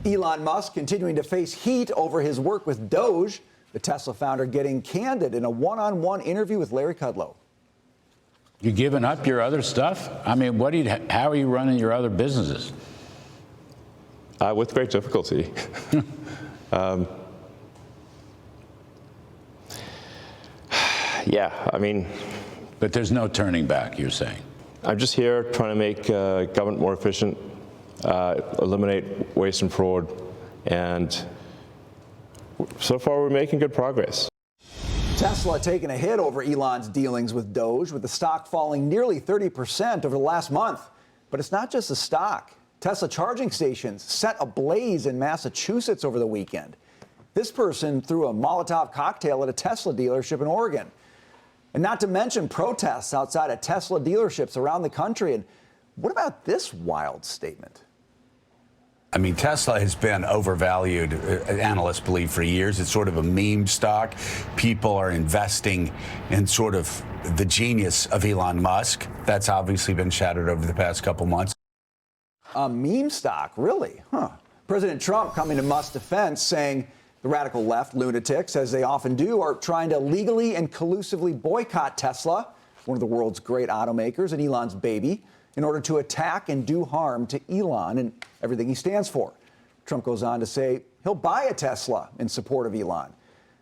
Elon Musk continuing to face heat over his work with Doge, the Tesla founder getting candid in a one-on-one interview with Larry Kudlow. You giving up your other stuff? I mean, how are you running your other businesses? With great difficulty. Yeah, I mean. But there's no turning back, you're saying? I'm just here trying to make government more efficient, eliminate waste and fraud, and so far we're making good progress. Tesla taking a hit over Elon's dealings with Doge, with the stock falling nearly 30% over the last month. But it's not just the stock. Tesla charging stations set ablaze in Massachusetts over the weekend. This person threw a Molotov cocktail at a Tesla dealership in Oregon. And not to mention protests outside of Tesla dealerships around the country. And what about this wild statement? I mean, Tesla has been overvalued, analysts believe, for years. It's sort of a meme stock. People are investing in sort of the genius of Elon Musk. That's obviously been shattered over the past couple months. A meme stock, really? Huh. President Trump coming to Musk's defense, saying the radical left lunatics, as they often do, are trying to legally and collusively boycott Tesla, one of the world's great automakers and Elon's baby, in order to attack and do harm to Elon and everything he stands for. Trump goes on to say he'll buy a Tesla in support of Elon.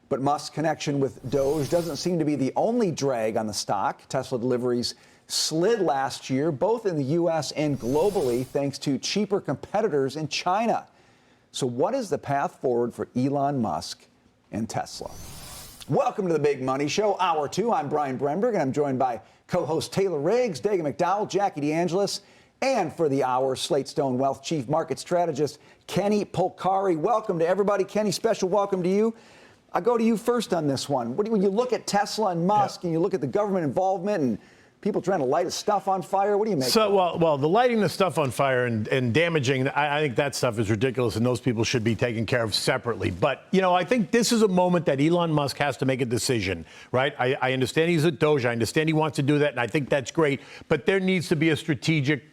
But Musk's connection with Doge doesn't seem to be the only drag on the stock. Tesla deliveries slid last year, both in the U.S. and globally, thanks to cheaper competitors in China. So what is the path forward for Elon Musk and Tesla? Welcome to the Big Money Show, Hour 2. I'm Brian Brenberg, and I'm joined by co-host Taylor Riggs, Dagan McDowell, Jackie DeAngelis, and for the hour, Slate Stone Wealth Chief Market Strategist Kenny Polcari. Welcome to everybody. Kenny, special welcome to you. I'll go to you first on this one. When you look at Tesla and Musk, and you look at the government involvement and people trying to light stuff on fire, what do you make? So, well, the lighting the stuff on fire and damaging, I think that stuff is ridiculous, and those people should be taken care of separately. But, you know, I think this is a moment that Elon Musk has to make a decision, right? I understand he's at Doge. I understand he wants to do that, and I think that's great. But there needs to be a strategic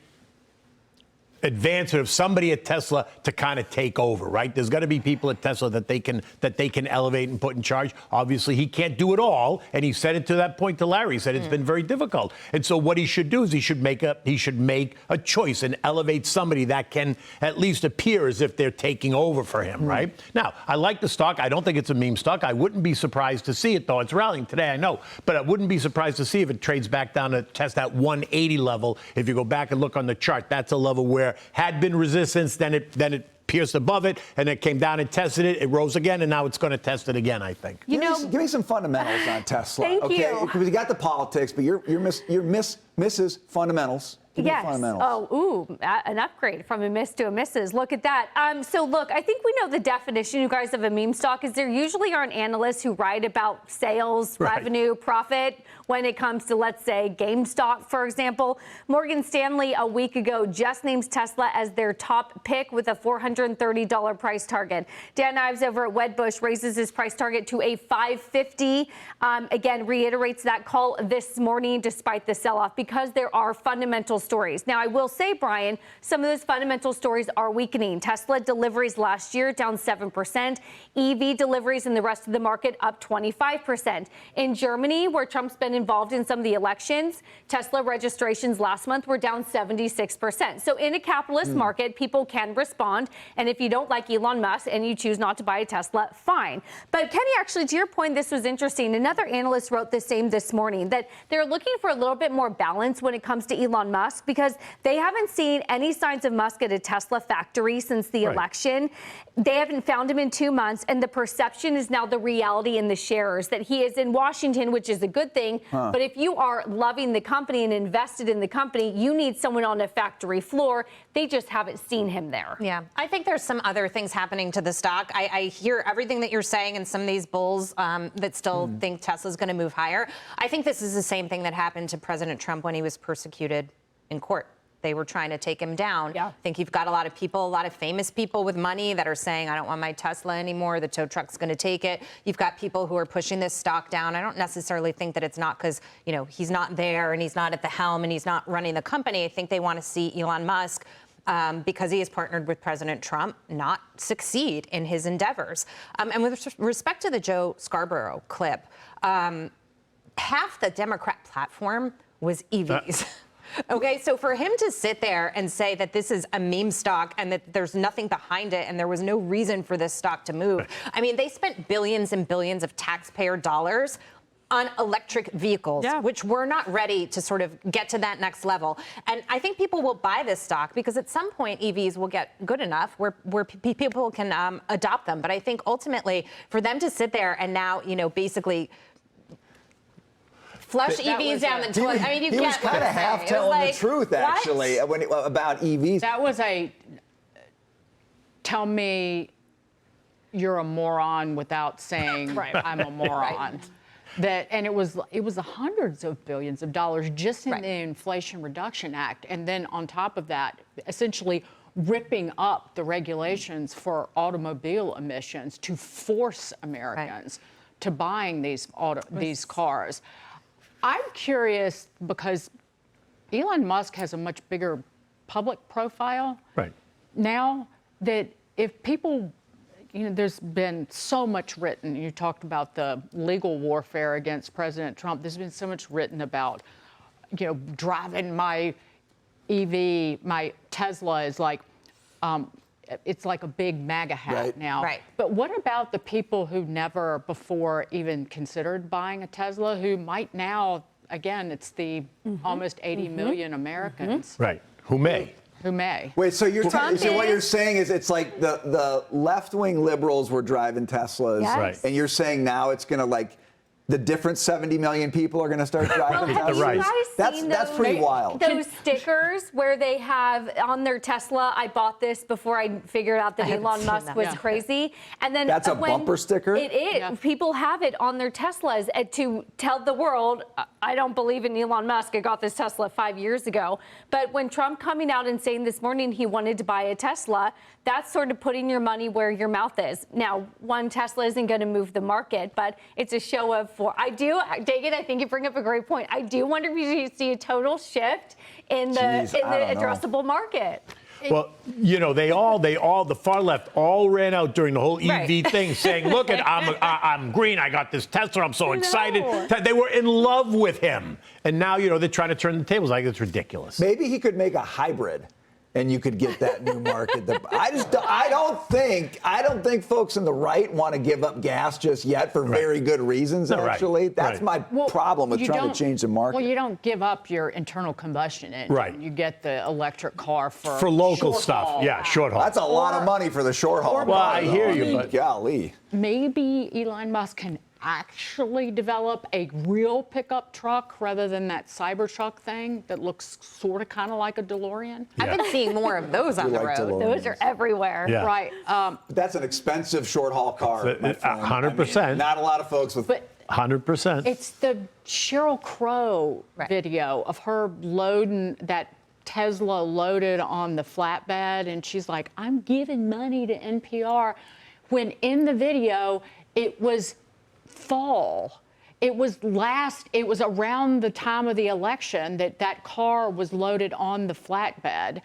advancement of somebody at Tesla to kind of take over, right? There's got to be people at Tesla that they can elevate and put in charge. Obviously, he can't do it all, and he said it to that point to Larry. He said it's been very difficult. And so what he should do is he should make a choice and elevate somebody that can at least appear as if they're taking over for him, right? Now, I like the stock. I don't think it's a meme stock. I wouldn't be surprised to see it, though. It's rallying today, I know, but I wouldn't be surprised to see if it trades back down to test that 180 level. If you go back and look on the chart, that's a level where had been resistance, then it pierced above it, and it came down and tested it. It rose again, and now it's going to test it again, I think. Give me some fundamentals on Tesla. Thank you. Because you got the politics, but you're Mrs. Fundamentals. Yes. An upgrade from a miss to a misses. Look at that. So look, I think we know the definition, you guys, of a meme stock is there usually aren't analysts who write about sales, revenue, profit when it comes to, let's say, GameStop, for example. Morgan Stanley a week ago just names Tesla as their top pick with a $430 price target. Dan Ives over at Wedbush raises his price target to a $550. Again, reiterates that call this morning despite the sell-off because there are fundamental stories. Now, I will say, Brian, some of those fundamental stories are weakening. Tesla deliveries last year down 7%. EV deliveries in the rest of the market up 25%. In Germany, where Trump's been involved in some of the elections, Tesla registrations last month were down 76%. So in a capitalist market, people can respond. And if you don't like Elon Musk and you choose not to buy a Tesla, fine. But Kenny, actually, to your point, this was interesting. Another analyst wrote the same this morning, that they're looking for a little bit more balance when it comes to Elon Musk, because they haven't seen any signs of Musk at a Tesla factory since the election. They haven't found him in 2 months, and the perception is now the reality in the shares that he is in Washington, which is a good thing. But if you are loving the company and invested in the company, you need someone on a factory floor. They just haven't seen him there. Yeah, I think there's some other things happening to the stock. I hear everything that you're saying, and some of these bulls that still think Tesla's going to move higher. I think this is the same thing that happened to President Trump when he was persecuted in court. They were trying to take him down. I think you've got a lot of people, a lot of famous people with money that are saying, I don't want my Tesla anymore. The tow truck's going to take it. You've got people who are pushing this stock down. I don't necessarily think that it's not because, you know, he's not there and he's not at the helm and he's not running the company. I think they want to see Elon Musk because he has partnered with President Trump, not succeed in his endeavors. And with respect to the Joe Scarborough clip, half the Democrat platform was EVs. Okay, so for him to sit there and say that this is a meme stock and that there's nothing behind it and there was no reason for this stock to move, I mean, they spent billions and billions of taxpayer dollars on electric vehicles, which we're not ready to sort of get to that next level. And I think people will buy this stock because at some point EVs will get good enough where people can adopt them. But I think ultimately for them to sit there and now, basically flush EVs down the toilet. I mean, you he was kind of half telling the truth, actually, about EVs. That was tell me you're a moron without saying I'm a moron. And it was the hundreds of billions of dollars just in the Inflation Reduction Act, and then on top of that, essentially ripping up the regulations for automobile emissions to force Americans to buying these cars. I'm curious because Elon Musk has a much bigger public profile now that if people, there's been so much written. You talked about the legal warfare against President Trump. There's been so much written about, driving my EV, my Tesla is like, it's like a big MAGA hat now. But what about the people who never before even considered buying a Tesla, who might now, again, it's the almost 80 million Americans. Who may. Wait, so what you're saying is it's like the left-wing liberals were driving Teslas, and you're saying now it's going to the different 70 million people are going to start driving Teslas? You guys seen That's pretty wild. Those stickers where they have on their Tesla, I bought this before I figured out that Elon Musk was crazy. And then that's a bumper sticker? It is. Yeah. People have it on their Teslas to tell the world, I don't believe in Elon Musk. I got this Tesla 5 years ago. But when Trump coming out and saying this morning he wanted to buy a Tesla, that's sort of putting your money where your mouth is. Now, one Tesla isn't going to move the market, but it's a show of Dagan, I think you bring up a great point. I do wonder if you see a total shift in the addressable market. Well, the far left all ran out during the whole EV thing saying, look, I'm green, I got this Tesla, I'm so excited. They were in love with him. And now, they're trying to turn the tables. Like, it's ridiculous. Maybe he could make a hybrid. And you could get that new market. I don't think folks on the right want to give up gas just yet for very good reasons. Actually, that's my problem with trying to change the market. Well, you don't give up your internal combustion engine. You get the electric car for local stuff. Short haul. That's a lot of money for the short haul. Well, I hear you, but golly. Maybe Elon Musk can actually develop a real pickup truck rather than that Cybertruck thing that looks sort of kind of like a DeLorean. I've been seeing more of those on the road. Those are everywhere. Right. That's an expensive short haul car. 100%. Not a lot of folks with. 100%. It's the Sheryl Crow video of her loading that Tesla loaded on the flatbed, and she's like, I'm giving money to NPR. When in the video, it was fall. It was around the time of the election that car was loaded on the flatbed.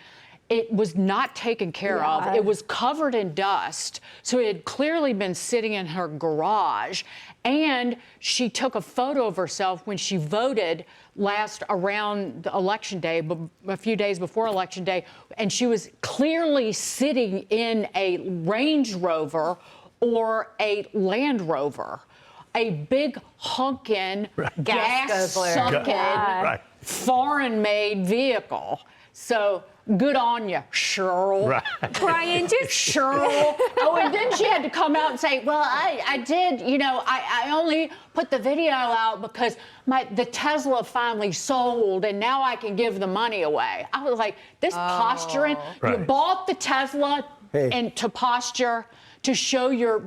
It was not taken care of. It was covered in dust. So it had clearly been sitting in her garage. And she took a photo of herself when she voted around Election Day, a few days before Election Day. And she was clearly sitting in a Range Rover or a Land Rover. A big honkin', gas-sucking, foreign-made vehicle. So good on you, Sheryl. Brian, just Sheryl. Oh, and then she had to come out and say, well, I did, I only put the video out because the Tesla finally sold and now I can give the money away. I was like, this posturing, you bought the Tesla and to posture, to show your,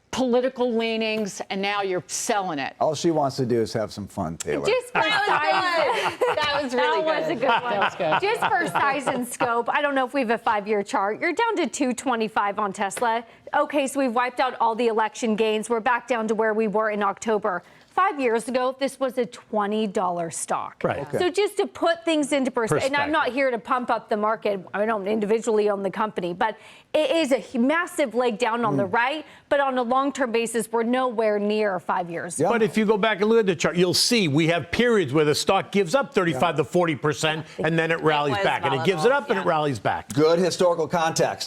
political leanings, and now you're selling it. All she wants to do is have some fun, Taylor. Just for size. That was really good. That was a good one. That was good. Just for size and scope, I don't know if we have a 5-year chart. You're down to 225 on Tesla. Okay, so we've wiped out all the election gains. We're back down to where we were in October. 5 years ago, this was a $20 stock. Right. Okay. So just to put things into perspective, and I'm not Perspective. here to pump up the market. I don't individually own the company, but it is a massive leg down on the right. But on a long-term basis, we're nowhere near 5 years. But if you go back and look at the chart, you'll see we have periods where the stock gives up 35 to 40%, and then it rallies was back. And it gives it volatile, up and it yeah. rallies back. Good historical context.